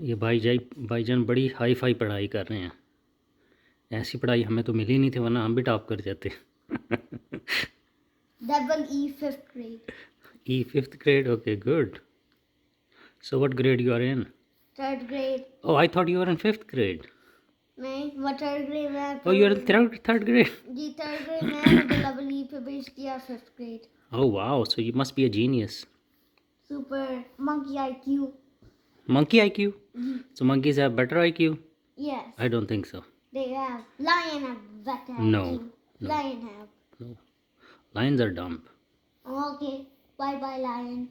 ये भाईजान बड़ी हाई फाई पढ़ाई कर रहे हैं। ऐसी पढ़ाई हमें तो मिली नहीं थी, वरना हम भी टॉप कर जाते। Double E 5th grade. E 5th grade, okay, good. So what grade you are in? 3rd grade. Oh, I thought you were in 5th grade. नहीं वो 3rd grade में। Oh, you are in third grade. Ji 3rd grade में मुझे double E पे भेज दिया 5th grade. Oh wow, so you must be a genius. Super monkey IQ. Monkey IQ? So monkeys have better IQ? Yes. I don't think so. They have. Lion have better No, IQ. no. Lion have. No. Lions are dumb. Okay. Bye bye lion.